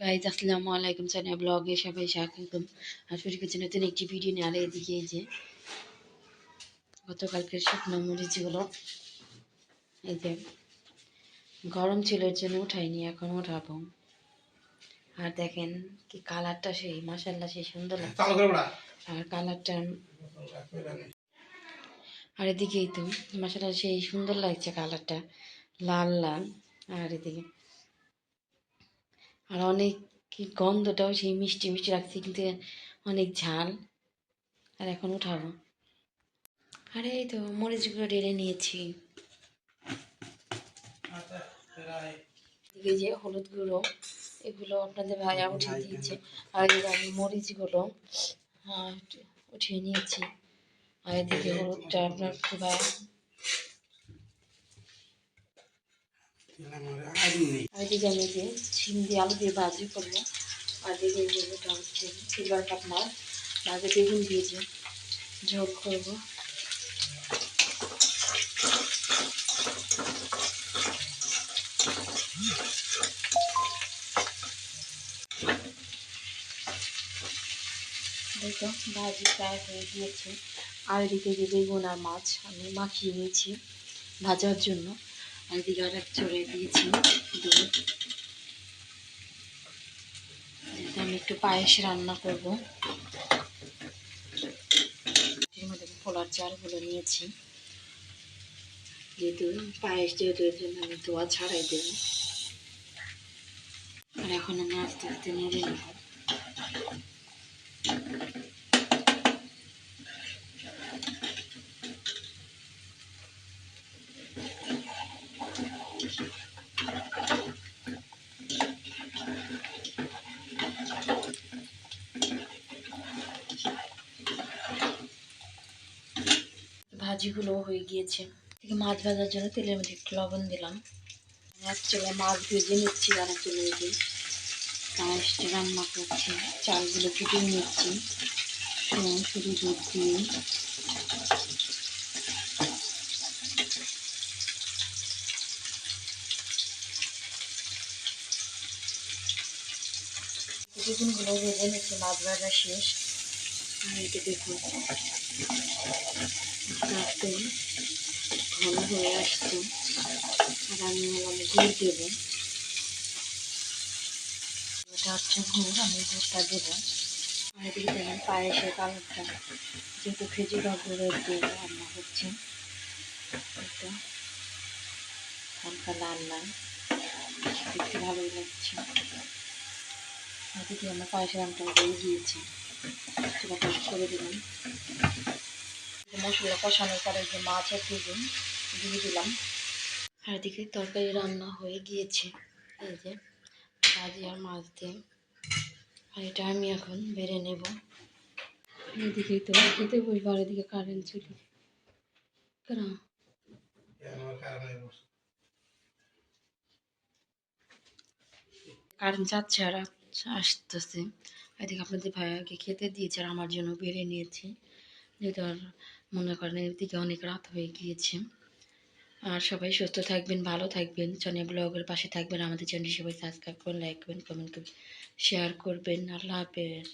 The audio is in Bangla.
গাইজ আসসালামু আলাইকুম, সানিয়া ব্লগে সবাই স্বাগতম। আর শুরু করছি নতুন একটি ভিডিও নিয়ে। আর এদিকে এই যে গতকালকের শুকনো মরিচগুলো, এই যে গরম ছিল এর জন্য উঠাইনি, এখন উঠাবো। আর দেখেন কি কালারটা, সেই মাশাআল্লাহ সেই সুন্দর লাগছে। আর কালারটা, আর এদিকেই তো মাশাআল্লাহ সেই সুন্দর লাগছে কালারটা, লাল লাল। আর এদিকে আর অনেক কি গন্ধটাও সেই মিষ্টি মিষ্টি লাগছে, কিন্তু অনেক ঝাল। আর এখন উঠাবো। আর এই তো মরিচগুলো ঢেলে নিয়েছি। এই যে হলুদ গুঁড়ো, এগুলো আপনাদের ভাইয়া উঠিয়ে দিয়েছে। আর এদিকে আমি মরিচগুলো উঠিয়ে নিয়েছি। আর এদিকে হলুদটা আপনার ভাইয়া, আর এদিকে আমি যে শিম দিয়ে আলু দিয়ে ভাজি করবো। আর এদিকে যেটা হচ্ছে সিলভার কাপ মাছ, মাঝে বেগুন দিয়ে যে ঝোল করবো। দেখো ভাজি প্রায় হয়ে গিয়েছে। আর এদিকে যে বেগুন আর মাছ আমি মাখিয়ে নিয়েছি ভাজার জন্য। আর এদিকে আর এক চড়ে দিয়েছি দুধ। আমি একটু পায়েস রান্না করবো। এর মধ্যে পোলার চালগুলো নিয়েছি, যেহেতু পায়েস যেহেতু এর জন্য আমি ধোয়া ছাড়াই দেবো। আর এখন আমি আস্তে আস্তে নেড়ে নেব। ভাজিগুলো হয়ে গিয়েছে। মাছ ভাজার জন্য তেলের মধ্যে একটু লবণ দিলাম। এক চুলা মাছ ভেজে নিচ্ছি, আর এক চুলা দিয়ে পায়েসটা রান্না করছি। চালগুলো ফুটিয়ে নিচ্ছি শুধু দুধ দিয়ে। বেগুনগুলো ভেজে নিচ্ছি, মাছ ভাজা শেষ। এটা দেখুন একদম ঘন হয়ে আসছে। আর আমি গুড় দেবো, এটা হচ্ছে গুড়, আমি গুড়টা দেবো। আর এদিকে দেখেন পায়েসের কালারটা, যেহেতু খেজুর গুড়ের দিয়ে রান্না হচ্ছে, এটা হালকা লাল লাল, দেখতে ভালোই লাগছে। এদিকে আমার পায়েসের আমটা হয়ে গিয়েছে, সেটা করে দিলাম। মশলা কষানোর পরে যে মাছ আর বেগুন দিয়ে দিলাম। আর এদিকে তরকারি রান্না হয়ে গিয়েছে, এই যে ভাজি আর মাছ দিয়ে। আর এটা আমি এখন বেড়ে নেব। এদিকে তো খেতে বসবো, আর এদিকে কারেন্ট চলে কারেন্ট যাচ্ছে আর আসতেছে। এদিকে আপনাদের ভাইয়াকে খেতে দিয়েছে, আর আমার জন্য বেড়ে নিয়েছি, যেহেতু আর মনে করেন এদিকে অনেক রাত হয়ে গিয়েছে। আর সবাই সুস্থ থাকবেন, ভালো থাকবেন, সানিয়া ব্লগের পাশে থাকবেন। আমাদের চ্যানেল সবাই সাবস্ক্রাইব করুন, লাইক করবেন, কমেন্ট করবেন, শেয়ার করবেন। আল্লাহ হাফেজ।